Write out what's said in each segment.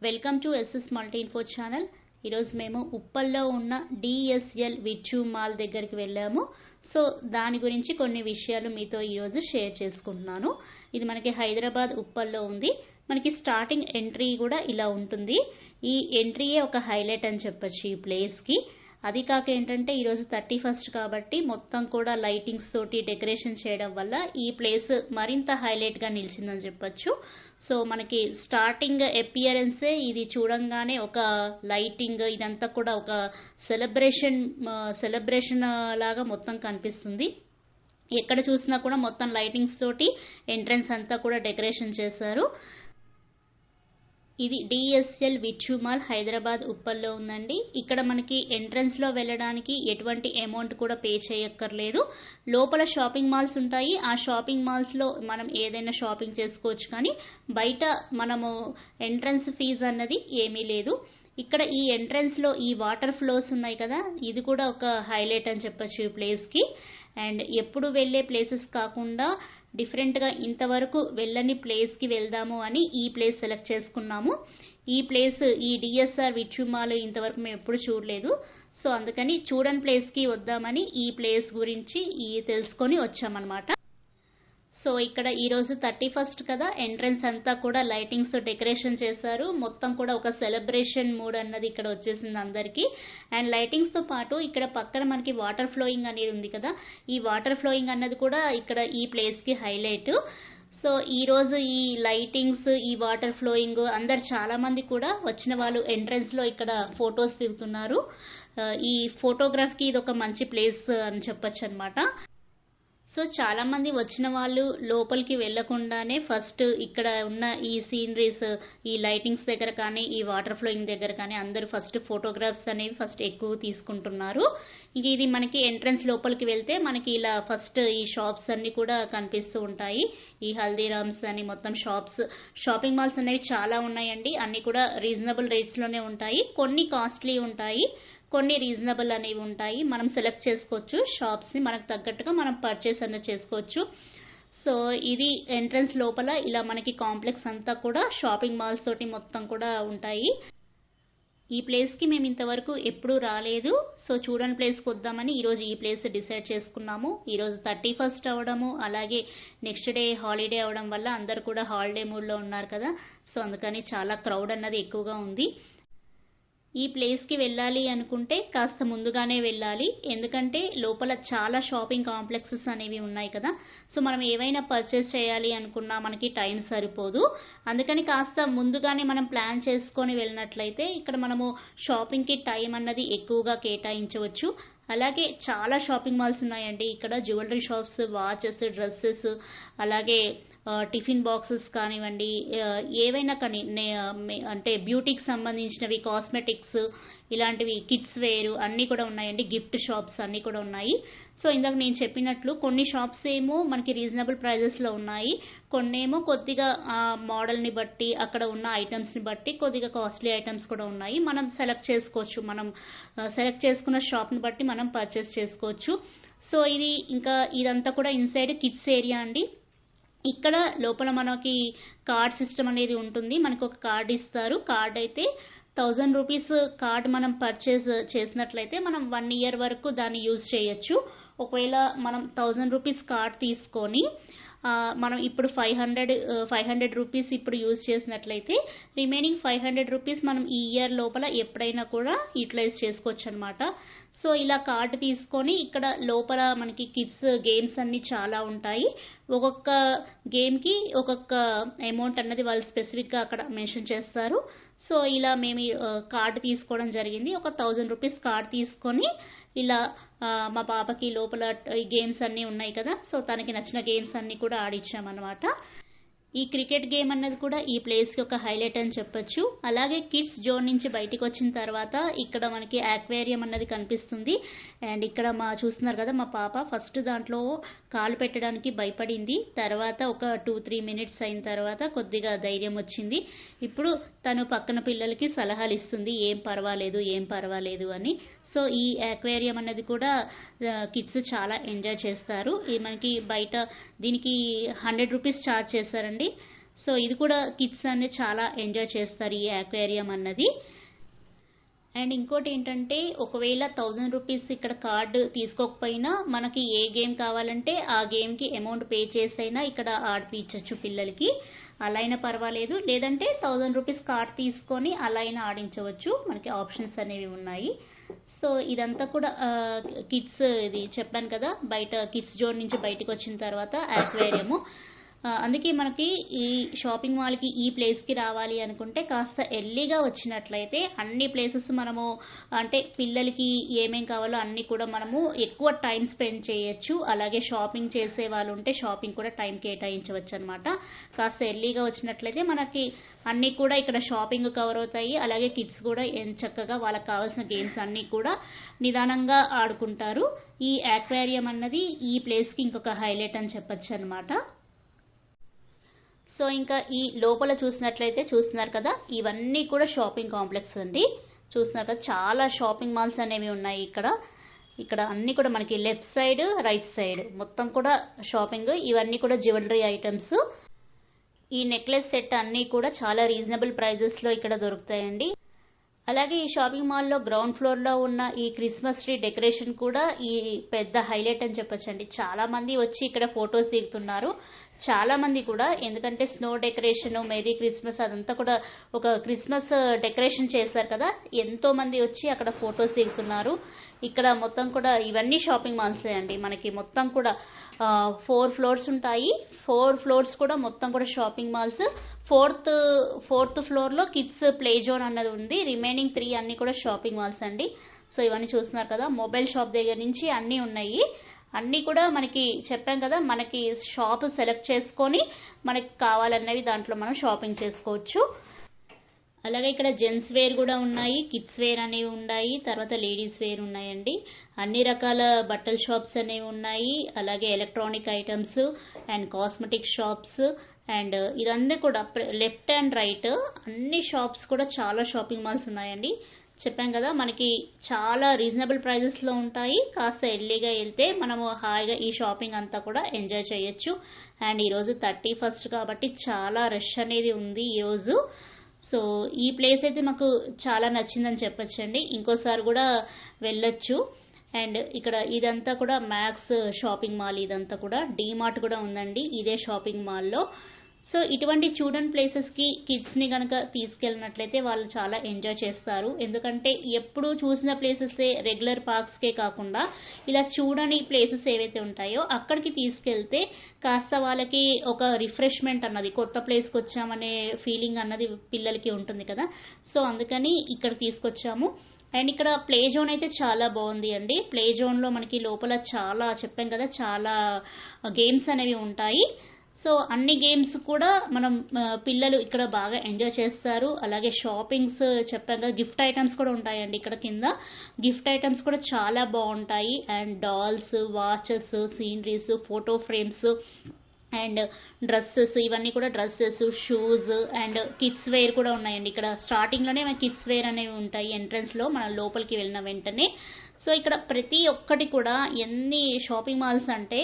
Welcome to SS multi info channel. ఈరోజు మేము ఉప్పల్లో ఉన్న డిఎస్ఎల్ విచ్చు మాల్ దగ్గరికి వెళ్ళాము. సో దాని గురించి కొన్ని విషయాలు మీతో ఈరోజు షేర్ చేసుకుంటున్నాను. ఇది మనకి హైదరాబాద్ ఉప్పల్లో ఉంది. మనకి స్టార్టింగ్ ఎంట్రీ కూడా ఇలా ఉంటుంది. ఈ ఎంట్రీయే ఒక హైలైట్ అని చెప్పొచ్చు ఈ ప్లేస్కి. అది కాక ఏంటంటే ఈరోజు 31st కాబట్టి మొత్తం కూడా లైటింగ్స్ తోటి డెకరేషన్ చేయడం వల్ల ఈ ప్లేస్ మరింత హైలైట్గా నిలిచిందని చెప్పొచ్చు. సో మనకి స్టార్టింగ్ అపియరెన్సే ఇది చూడంగానే ఒక లైటింగ్ ఇదంతా కూడా ఒక సెలబ్రేషన్ లాగా మొత్తం కనిపిస్తుంది. ఎక్కడ చూసినా కూడా మొత్తం లైటింగ్స్ తోటి ఎంట్రన్స్ అంతా కూడా డెకరేషన్ చేశారు. ఇది డిఎస్ఎల్ విచ్చు మాల్ హైదరాబాద్ ఉప్పల్లో ఉందండి. ఇక్కడ మనకి ఎంట్రన్స్లో వెళ్ళడానికి ఎటువంటి అమౌంట్ కూడా పే చేయక్కర్లేదు. లోపల షాపింగ్ మాల్స్ ఉంటాయి. ఆ షాపింగ్ మాల్స్లో మనం ఏదైనా షాపింగ్ చేసుకోవచ్చు, కానీ బయట మనము ఎంట్రన్స్ ఫీజు అన్నది ఏమీ లేదు. ఇక్కడ ఈ ఎంట్రన్స్లో ఈ వాటర్ ఫ్లోస్ ఉన్నాయి కదా, ఇది కూడా ఒక హైలైట్ అని చెప్పొచ్చు ఈ ప్లేస్కి. అండ్ ఎప్పుడు వెళ్ళే ప్లేసెస్ కాకుండా డిఫరెంట్గా ఇంతవరకు వెళ్ళని ప్లేస్కి వెళ్దాము అని ఈ ప్లేస్ సెలెక్ట్ చేసుకున్నాము. ఈ ప్లేస్ ఈ డిఎస్ఆర్ విచ్చు మాల్ ఇంతవరకు మేము ఎప్పుడు చూడలేదు. సో అందుకని చూడని ప్లేస్కి వద్దామని ఈ ప్లేస్ గురించి తెలుసుకొని వచ్చామన్నమాట. సో ఇక్కడ ఈరోజు 31st కదా, ఎంట్రన్స్ అంతా కూడా లైటింగ్స్తో డెకరేషన్ చేశారు. మొత్తం కూడా ఒక సెలబ్రేషన్ మూడ్ అన్నది ఇక్కడ వచ్చేసింది అందరికీ. అండ్ లైటింగ్స్తో పాటు ఇక్కడ పక్కన మనకి వాటర్ ఫ్లోయింగ్ అనేది ఉంది కదా, ఈ వాటర్ ఫ్లోయింగ్ అన్నది కూడా ఇక్కడ ఈ ప్లేస్కి హైలైట్. సో ఈరోజు ఈ లైటింగ్స్, ఈ వాటర్ ఫ్లోయింగ్ అందరు చాలామంది కూడా వచ్చిన వాళ్ళు ఎంట్రన్స్లో ఇక్కడ ఫొటోస్ దిగుతున్నారు. ఈ ఫోటోగ్రఫీకి ఇది ఒక మంచి ప్లేస్ అని చెప్పొచ్చు అనమాట. సో చాలామంది వచ్చిన వాళ్ళు లోపలికి వెళ్లకుండానే ఫస్ట్ ఇక్కడ ఉన్న ఈ సీనరీస్, ఈ లైటింగ్స్ దగ్గర కానీ ఈ వాటర్ ఫ్లోయింగ్ దగ్గర కానీ అందరూ ఫస్ట్ ఫోటోగ్రాఫ్స్ అనేవి ఫస్ట్ ఎక్కువ తీసుకుంటున్నారు. ఇది మనకి ఎంట్రన్స్ లోపలికి వెళ్తే మనకి ఇలా ఫస్ట్ ఈ షాప్స్ అన్ని కూడా కనిపిస్తూ ఉంటాయి. ఈ హల్దీరామ్స్ అని మొత్తం షాపింగ్ మాల్స్ అనేవి చాలా ఉన్నాయండి. అన్ని కూడా రీజనబుల్ రేట్స్లోనే ఉంటాయి. కొన్ని కాస్ట్లీ ఉంటాయి, కొన్ని రీజనబుల్ అనేవి ఉంటాయి. మనం సెలెక్ట్ చేసుకోవచ్చు షాప్స్ని, మనకు తగ్గట్టుగా మనం పర్చేస్ అనేది చేసుకోవచ్చు. సో ఇది ఎంట్రన్స్ లోపల ఇలా మనకి కాంప్లెక్స్ అంతా కూడా షాపింగ్ మాల్స్ తోటి మొత్తం కూడా ఉంటాయి. ఈ ప్లేస్కి మేము ఇంతవరకు ఎప్పుడూ రాలేదు. సో చూడని ప్లేస్కి వద్దామని ఈరోజు ఈ ప్లేస్ డిసైడ్ చేసుకున్నాము. ఈరోజు 31st అవడము, అలాగే నెక్స్ట్ డే హాలిడే అవడం వల్ల అందరు కూడా హాలిడే మూడ్లో ఉన్నారు కదా, సో అందుకని చాలా క్రౌడ్ అన్నది ఎక్కువగా ఉంది. ఈ ప్లేస్కి వెళ్ళాలి అనుకుంటే కాస్త ముందుగానే వెళ్ళాలి, ఎందుకంటే లోపల చాలా షాపింగ్ కాంప్లెక్సెస్ అనేవి ఉన్నాయి కదా. సో మనం ఏవైనా పర్చేస్ చేయాలి అనుకున్నా మనకి టైం సరిపోదు. అందుకని కాస్త ముందుగానే మనం ప్లాన్ చేసుకొని వెళ్ళినట్లయితే ఇక్కడ మనము షాపింగ్కి టైం అన్నది ఎక్కువగా కేటాయించవచ్చు. అలాగే చాలా షాపింగ్ మాల్స్ ఉన్నాయండి ఇక్కడ. జ్యువెలరీ షాప్స్, వాచెస్, డ్రెస్సెస్, అలాగే టిఫిన్ బాక్సెస్ కానివ్వండి, ఏవైనా కానీ అంటే బ్యూటీకి సంబంధించినవి, కాస్మెటిక్స్ ఇలాంటివి, కిడ్స్ వేరు అన్నీ కూడా ఉన్నాయండి. గిఫ్ట్ షాప్స్ అన్నీ కూడా ఉన్నాయి. సో ఇందాక నేను చెప్పినట్లు కొన్ని షాప్స్ ఏమో మనకి రీజనబుల్ ప్రైజెస్లో ఉన్నాయి, కొన్నేమో కొద్దిగా మోడల్ని బట్టి అక్కడ ఉన్న ఐటమ్స్ని బట్టి కొద్దిగా కాస్ట్లీ ఐటమ్స్ కూడా ఉన్నాయి. మనం సెలెక్ట్ చేసుకోవచ్చు, మనం సెలెక్ట్ చేసుకున్న షాప్ని బట్టి మనం పర్చేస్ చేసుకోవచ్చు. సో ఇదంతా కూడా ఇన్సైడ్ కిడ్స్ ఏరియా అండి. ఇక్కడ లోపల మనకి కార్డ్ సిస్టమ్ అనేది ఉంటుంది. మనకు ఒక కార్డ్ ఇస్తారు. కార్డ్ అయితే 1000 రూపీస్ కార్డ్ మనం పర్చేస్ చేసినట్లయితే మనం 1 year వరకు దాన్ని యూజ్ చేయొచ్చు. ఒకవేళ మనం 1000 రూపీస్ కార్డ్ తీసుకొని మనం ఇప్పుడు 500 రూపీస్ ఇప్పుడు యూజ్ చేసినట్లయితే రిమైనింగ్ 500 రూపీస్ మనం ఈ ఇయర్ లోపల ఎప్పుడైనా కూడా యూటిలైజ్ చేసుకోవచ్చు అనమాట. సో ఇలా కార్డు తీసుకొని ఇక్కడ లోపల మనకి కిడ్స్ గేమ్స్ అన్ని చాలా ఉంటాయి. ఒక్కొక్క గేమ్కి ఒక్కొక్క అమౌంట్ అన్నది వాళ్ళు స్పెసిఫిక్గా అక్కడ మెన్షన్ చేస్తారు. సో ఇలా మేము కార్డు తీసుకోవడం జరిగింది. ఒక 1000 రూపీస్ కార్డు తీసుకొని ఇలా మా పాపకి లోపల ఈ గేమ్స్ అన్నీ ఉన్నాయి కదా, సో తనకి నచ్చిన గేమ్స్ అన్నీ కూడా ఆడిచ్చామన్నమాట. ఈ క్రికెట్ గేమ్ అన్నది కూడా ఈ ప్లేస్కి ఒక హైలైట్ అని చెప్పొచ్చు. అలాగే కిడ్స్ జోన్ నుంచి బయటికి వచ్చిన తర్వాత ఇక్కడ మనకి ఆక్వేరియం అన్నది కనిపిస్తుంది. అండ్ ఇక్కడ చూస్తున్నారు కదా, మా పాప ఫస్ట్ దాంట్లో కాలు పెట్టడానికి భయపడింది. తర్వాత ఒక 2-3 minutes అయిన తర్వాత కొద్దిగా ధైర్యం వచ్చింది. ఇప్పుడు తను పక్కన పిల్లలకి సలహాలు ఇస్తుంది, ఏం పర్వాలేదు అని. సో ఈ ఆక్వేరియం అన్నది కూడా కిడ్స్ చాలా ఎంజాయ్ చేస్తారు. మనకి బయట దీనికి 100 రూపీస్ ఛార్జ్ చేశారండి. సో ఇది కూడా కిడ్స్ అనేది చాలా ఎంజాయ్ చేస్తారు ఈ అక్వేరియం అన్నది. అండ్ ఇంకోటి ఏంటంటే ఒకవేళ 1000 రూపీస్ ఇక్కడ కార్డు తీసుకోకపోయినా మనకి ఏ గేమ్ కావాలంటే ఆ గేమ్కి అమౌంట్ పే చేసైనా ఇక్కడ ఆడిపించవచ్చు పిల్లలకి, అలా అయినా పర్వాలేదు. లేదంటే 1000 రూపీస్ కార్డ్ తీసుకొని అలా అయినా ఆడించవచ్చు, మనకి ఆప్షన్స్ అనేవి ఉన్నాయి. సో ఇదంతా కూడా కిడ్స్, ఇది చెప్పాను కదా బయట కిడ్స్ జోన్ నుంచి బయటకు వచ్చిన తర్వాత అక్వేరియము. అందుకే మనకి ఈ షాపింగ్ మాల్కి ఈ ప్లేస్కి రావాలి అనుకుంటే కాస్త ఎర్లీగా వచ్చినట్లయితే అన్ని ప్లేసెస్ మనము, అంటే పిల్లలకి ఏమేం కావాలో అన్నీ కూడా మనము ఎక్కువ టైం స్పెండ్ చేయొచ్చు. అలాగే షాపింగ్ చేసే వాళ్ళు ఉంటే షాపింగ్ కూడా టైం కేటాయించవచ్చు అనమాట. కాస్త ఎర్లీగా వచ్చినట్లయితే మనకి అన్నీ కూడా ఇక్కడ షాపింగ్ కవర్ అవుతాయి. అలాగే కిడ్స్ కూడా చక్కగా వాళ్ళకి కావాల్సిన గేమ్స్ అన్నీ కూడా నిదానంగా ఆడుకుంటారు. ఈ అక్వేరియం అన్నది ఈ ప్లేస్కి ఇంకొక హైలైట్ అని చెప్పొచ్చు అనమాట. సో ఇంకా ఈ లోపల చూస్తున్నారు కదా, ఇవన్నీ కూడా షాపింగ్ కాంప్లెక్స్ అండి. చూస్తున్నారు కదా, చాలా షాపింగ్ మాల్స్ అనేవి ఉన్నాయి ఇక్కడ అన్ని కూడా మనకి లెఫ్ట్ సైడ్ రైట్ సైడ్ మొత్తం కూడా షాపింగ్. ఇవన్నీ కూడా జ్యువెలరీ ఐటమ్స్. ఈ నెక్లెస్ సెట్ అన్నీ కూడా చాలా రీజనబుల్ ప్రైజెస్లో ఇక్కడ దొరుకుతాయండి. అలాగే ఈ షాపింగ్ మాల్లో గ్రౌండ్ ఫ్లోర్లో ఉన్న ఈ క్రిస్మస్ ట్రీ డెకరేషన్ కూడా ఈ పెద్ద హైలైట్ అని చెప్పొచ్చండి. చాలా మంది వచ్చి ఇక్కడ ఫొటోస్ దిగుతున్నారు. చాలా మంది కూడా, ఎందుకంటే స్నో డెకరేషన్, మెరీ క్రిస్మస్ అదంతా కూడా ఒక క్రిస్మస్ డెకరేషన్ చేశారు కదా, ఎంతో మంది వచ్చి అక్కడ ఫొటోస్ దిగుతున్నారు. ఇక్కడ మొత్తం కూడా ఇవన్నీ షాపింగ్ మాల్సే అండి. మనకి మొత్తం కూడా 4 ఫ్లోర్స్ ఉంటాయి. 4 ఫ్లోర్స్ కూడా మొత్తం కూడా షాపింగ్ మాల్స్. ఫోర్త్ ఫ్లోర్లో కిడ్స్ ప్లే జోన్ అన్నది ఉంది. రిమైనింగ్ 3 అన్ని కూడా షాపింగ్ మాల్స్ అండి. సో ఇవన్నీ చూస్తున్నారు కదా, మొబైల్ షాప్ దగ్గర నుంచి అన్నీ ఉన్నాయి. అన్నీ కూడా మనకి చెప్పాం కదా, మనకి షాప్ సెలెక్ట్ చేసుకొని మనకి కావాలన్నవి దాంట్లో మనం షాపింగ్ చేసుకోవచ్చు. అలాగే ఇక్కడ జెంట్స్ వేర్ కూడా ఉన్నాయి, కిడ్స్ వేర్ అనేవి ఉన్నాయి, తర్వాత లేడీస్ వేర్ ఉన్నాయండి. అన్ని రకాల బట్టల షాప్స్ అనేవి ఉన్నాయి. అలాగే electronic items and cosmetic shops and ఇదంతా కూడా లెఫ్ట్ అండ్ రైట్ అన్ని షాప్స్ కూడా చాలా షాపింగ్ మాల్స్ ఉన్నాయండి. చెప్పాం కదా, మనకి చాలా రీజనబుల్ ప్రైజెస్లో ఉంటాయి. కాస్త ఎర్లీగా వెళ్తే మనము హాయిగా ఈ షాపింగ్ అంతా కూడా ఎంజాయ్ చేయొచ్చు. అండ్ ఈరోజు 31st కాబట్టి చాలా రష్ అనేది ఉంది ఈరోజు. సో ఈ ప్లేస్ అయితే మాకు చాలా నచ్చిందని చెప్పొచ్చండి. ఇంకోసారి కూడా వెళ్ళొచ్చు. అండ్ ఇక్కడ ఇదంతా కూడా మ్యాక్స్ షాపింగ్ మాల్, ఇదంతా కూడా డీమార్ట్ కూడా ఉందండి ఇదే షాపింగ్ మాల్లో. సో ఇటువంటి చూడని ప్లేసెస్కి కిడ్స్ని కనుక తీసుకెళ్ళినట్లయితే వాళ్ళు చాలా ఎంజాయ్ చేస్తారు. ఎందుకంటే ఎప్పుడు చూసిన ప్లేసెసే రెగ్యులర్ పార్క్స్కే కాకుండా ఇలా చూడని ప్లేసెస్ ఏవైతే ఉంటాయో అక్కడికి తీసుకెళ్తే కాస్త వాళ్ళకి ఒక రిఫ్రెష్మెంట్ అన్నది, కొత్త ప్లేస్కి వచ్చామనే ఫీలింగ్ అన్నది పిల్లలకి ఉంటుంది కదా. సో అందుకని ఇక్కడ తీసుకొచ్చాము. అండ్ ఇక్కడ ప్లే జోన్ అయితే చాలా బాగుంది అండి. ప్లే జోన్లో మనకి లోపల చాలా చెప్పాం కదా, చాలా గేమ్స్ అనేవి ఉంటాయి. సో అన్ని గేమ్స్ కూడా మనం పిల్లలు ఇక్కడ బాగా ఎంజాయ్ చేస్తారు. అలాగే షాపింగ్స్ చెప్పాం కదా, గిఫ్ట్ ఐటమ్స్ కూడా ఉంటాయండి ఇక్కడ కింద. గిఫ్ట్ ఐటమ్స్ కూడా చాలా బాగుంటాయి. And dolls, watches, sceneries, photo frames and dresses, ఇవన్నీ కూడా dresses, shoes and kids wear కూడా ఉన్నాయండి. ఇక్కడ స్టార్టింగ్లోనే మన కిడ్స్ వేర్ అనేవి ఉంటాయి ఎంట్రన్స్లో మనం లోపలికి వెళ్ళిన వెంటనే. సో ఇక్కడ ప్రతి ఒక్కటి కూడా ఎన్ని షాపింగ్ మాల్స్ అంటే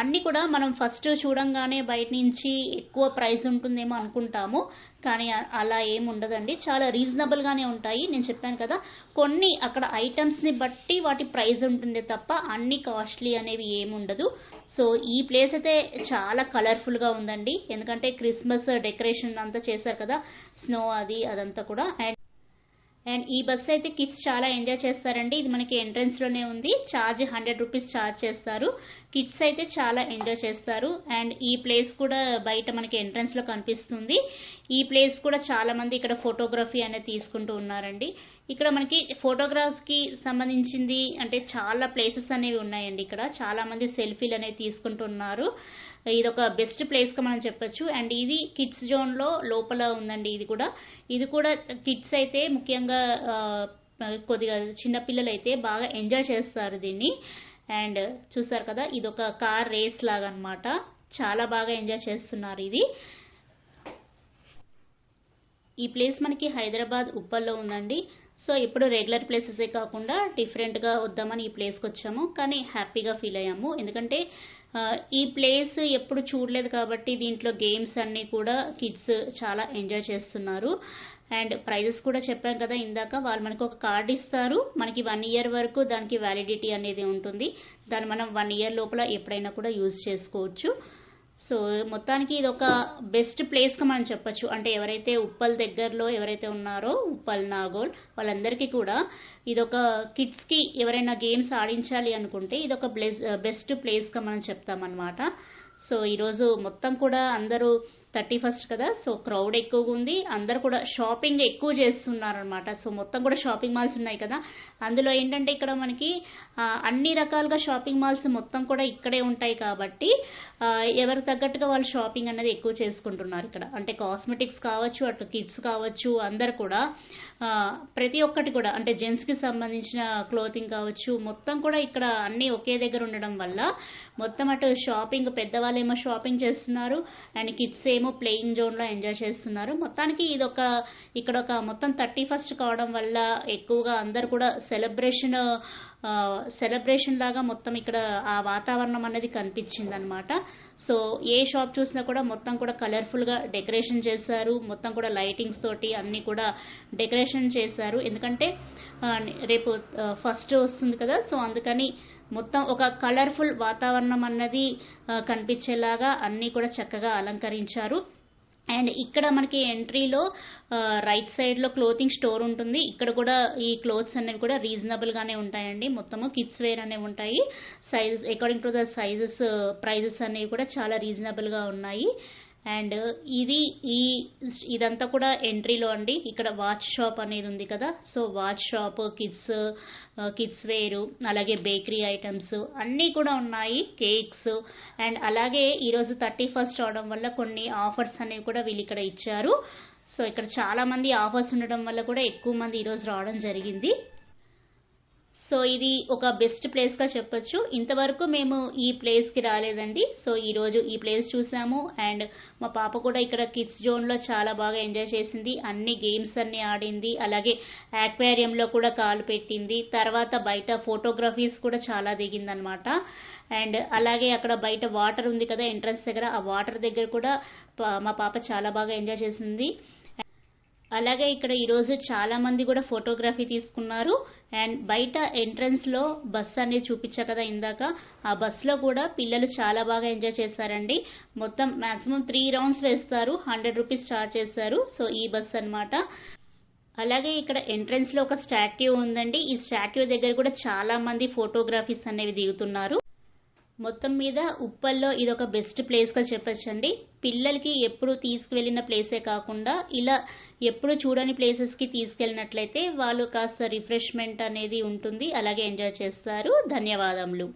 అన్నీ కూడా మనం ఫస్ట్ చూడంగానే బయట నుంచి ఎక్కువ ప్రైస్ ఉంటుందేమో అనుకుంటాము, కానీ అలా ఏమి ఉండదండి. చాలా రీజనబుల్గానే ఉంటాయి. నేను చెప్పాను కదా, కొన్ని అక్కడ ఐటమ్స్ని బట్టి వాటి ప్రైస్ ఉంటుంది తప్ప అన్ని కాస్ట్లీ అనేవి ఏమి ఉండదు. సో ఈ ప్లేస్ అయితే చాలా కలర్ఫుల్గా ఉందండి. ఎందుకంటే క్రిస్మస్ డెకరేషన్ అంతా చేశారు కదా, స్నో అదంతా కూడా. అండ్ ఈ బస్సు అయితే కిడ్స్ చాలా ఎంజాయ్ చేస్తారండి. ఇది మనకి ఎంట్రన్స్లోనే ఉంది. ఛార్జ్ 100 రూపీస్ ఛార్జ్ చేస్తారు. కిడ్స్ అయితే చాలా ఎంజాయ్ చేస్తారు. అండ్ ఈ ప్లేస్ కూడా బయట మనకి ఎంట్రన్స్లో కనిపిస్తుంది. ఈ ప్లేస్ కూడా చాలా మంది ఇక్కడ ఫోటోగ్రఫీ అనేది తీసుకుంటూ ఉన్నారండి. ఇక్కడ మనకి ఫోటోగ్రాఫ్కి సంబంధించింది అంటే చాలా ప్లేసెస్ అనేవి ఉన్నాయండి. ఇక్కడ చాలా మంది సెల్ఫీలు అనేవి తీసుకుంటున్నారు. ఇది ఒక బెస్ట్ ప్లేస్గా మనం చెప్పొచ్చు. అండ్ ఇది కిడ్స్ జోన్లో లోపల ఉందండి. ఇది కూడా కిడ్స్ అయితే ముఖ్యంగా కొద్దిగా చిన్నపిల్లలు అయితే బాగా ఎంజాయ్ చేస్తారు దీన్ని. అండ్ చూస్తారు కదా, ఇది ఒక కార్ రేస్ లాగా అనమాట. చాలా బాగా ఎంజాయ్ చేస్తున్నారు ఇది. ఈ ప్లేస్ మనకి హైదరాబాద్ ఉప్పల్లో ఉందండి. సో ఇప్పుడు రెగ్యులర్ ప్లేసెసే కాకుండా డిఫరెంట్గా వద్దామని ఈ ప్లేస్కి వచ్చాము. కానీ హ్యాపీగా ఫీల్ అయ్యాము. ఎందుకంటే ఈ ప్లేస్ ఎప్పుడు చూడలేదు కాబట్టి దీంట్లో గేమ్స్ అన్నీ కూడా కిడ్స్ చాలా ఎంజాయ్ చేస్తున్నారు. అండ్ ప్రైజెస్ కూడా చెప్పాం కదా ఇందాక, వాళ్ళు మనకు ఒక కార్డ్ ఇస్తారు, మనకి 1 ఇయర్ వరకు దానికి వ్యాలిడిటీ అనేది ఉంటుంది. దాన్ని మనం 1 ఇయర్ లోపల ఎప్పుడైనా కూడా యూజ్ చేసుకోవచ్చు. సో మొత్తానికి ఇది ఒక బెస్ట్ ప్లేస్గా మనం చెప్పొచ్చు. అంటే ఎవరైతే ఉప్పల్ దగ్గరలో ఎవరైతే ఉన్నారో, ఉప్పల్, నాగోల్, వాళ్ళందరికీ కూడా ఇదొక కిడ్స్కి ఎవరైనా గేమ్స్ ఆడించాలి అనుకుంటే ఇదొక బెస్ట్ ప్లేస్గా మనం చెప్తామన్నమాట. సో ఈరోజు మొత్తం కూడా అందరూ 31st కదా, సో క్రౌడ్ ఎక్కువగా ఉంది. అందరు కూడా షాపింగ్ ఎక్కువ చేస్తున్నారనమాట. సో మొత్తం కూడా షాపింగ్ మాల్స్ ఉన్నాయి కదా, అందులో ఏంటంటే ఇక్కడ మనకి అన్ని రకాలుగా షాపింగ్ మాల్స్ మొత్తం కూడా ఇక్కడే ఉంటాయి కాబట్టి ఎవరికి తగ్గట్టుగా వాళ్ళు షాపింగ్ అనేది ఎక్కువ చేసుకుంటున్నారు ఇక్కడ. అంటే కాస్మెటిక్స్ కావచ్చు, అటు కిడ్స్ కావచ్చు, అందరు కూడా ప్రతి ఒక్కటి కూడా అంటే జెంట్స్కి సంబంధించిన క్లోతింగ్ కావచ్చు, మొత్తం కూడా ఇక్కడ అన్నీ ఒకే దగ్గర ఉండడం వల్ల మొత్తం అటు షాపింగ్, పెద్దవాళ్ళేమో షాపింగ్ చేస్తున్నారు అండ్ కిడ్స్ ఏమో ప్లేయింగ్ జోన్లో ఎంజాయ్ చేస్తున్నారు. మొత్తానికి ఇక్కడ ఒక మొత్తం 31st కావడం వల్ల ఎక్కువగా అందరు కూడా సెలబ్రేషన్ లాగా మొత్తం ఇక్కడ ఆ వాతావరణం అనేది కనిపించింది అనమాట. సో ఏ షాప్ చూసినా కూడా మొత్తం కూడా కలర్ఫుల్గా డెకరేషన్ చేశారు, మొత్తం కూడా లైటింగ్స్ తోటి అన్నీ కూడా డెకరేషన్ చేశారు. ఎందుకంటే రేపు ఫస్ట్ వస్తుంది కదా, సో అందుకని మొత్తం ఒక కలర్ఫుల్ వాతావరణం అన్నది కనిపించేలాగా అన్నీ కూడా చక్కగా అలంకరించారు. అండ్ ఇక్కడ మనకి ఎంట్రీలో రైట్ సైడ్లో క్లోతింగ్ స్టోర్ ఉంటుంది. ఇక్కడ కూడా ఈ క్లోత్స్ అనేవి కూడా రీజనబుల్గానే ఉంటాయండి. మొత్తము కిడ్స్ వేర్ అనేవి ఉంటాయి. Size according to the sizes, prices అనేవి కూడా చాలా రీజనబుల్గా ఉన్నాయి. అండ్ ఇదంతా కూడా ఎంట్రీలో అండి. ఇక్కడ వాచ్ షాప్ అనేది ఉంది కదా, సో వాచ్ షాప్, కిడ్స్ వేరు, అలాగే బేకరీ ఐటమ్స్ అన్నీ కూడా ఉన్నాయి, కేక్స్. అండ్ అలాగే ఈరోజు 31st అవడం వల్ల కొన్ని ఆఫర్స్ అనేవి కూడా వీళ్ళు ఇక్కడ ఇచ్చారు. సో ఇక్కడ చాలా మంది ఆఫర్స్ ఉండడం వల్ల కూడా ఎక్కువ మంది ఈరోజు రావడం జరిగింది. సో ఇది ఒక బెస్ట్ ప్లేస్గా చెప్పొచ్చు. ఇంతవరకు మేము ఈ ప్లేస్కి రాలేదండి. సో ఈరోజు ఈ ప్లేస్ చూసాము. అండ్ మా పాప కూడా ఇక్కడ కిడ్స్ జోన్లో చాలా బాగా ఎంజాయ్ చేసింది, అన్ని గేమ్స్ అన్నీ ఆడింది, అలాగే ఆక్వేరియంలో కూడా కాలు పెట్టింది, తర్వాత బయట ఫోటోగ్రఫీస్ కూడా చాలా దిగిందనమాట. అండ్ అలాగే అక్కడ బయట వాటర్ ఉంది కదా ఎంట్రన్స్ దగ్గర, ఆ వాటర్ దగ్గర కూడా మా పాప చాలా బాగా ఎంజాయ్ చేసింది. అలాగే ఇక్కడ ఈరోజు చాలా మంది కూడా ఫోటోగ్రఫీ తీసుకున్నారు. అండ్ బయట ఎంట్రన్స్లో బస్ అనేది చూపించా కదా ఇందాక, ఆ బస్లో కూడా పిల్లలు చాలా బాగా ఎంజాయ్ చేశారండి. మొత్తం మాక్సిమం 3 రౌండ్స్ వేస్తారు, 100 రూపీస్ ఛార్జ్ చేశారు. సో ఈ బస్ అనమాట. అలాగే ఇక్కడ ఎంట్రన్స్లో ఒక స్టాట్యూ ఉందండి. ఈ స్టాట్యూ దగ్గర కూడా చాలా మంది ఫోటోగ్రఫీస్ అనేవి దిగుతున్నారు. మొత్తం మీద ఉప్పల్లో ఇది ఒక బెస్ట్ ప్లేస్గా చెప్పొచ్చండి. పిల్లలకి ఎప్పుడు తీసుకువెళ్ళిన ప్లేసే కాకుండా ఇలా ఎప్పుడు చూడని ప్లేసెస్కి తీసుకెళ్ళినట్లయితే వాళ్ళు కాస్త రిఫ్రెష్మెంట్ అనేది ఉంటుంది, అలాగే ఎంజాయ్ చేస్తారు. ధన్యవాదములు.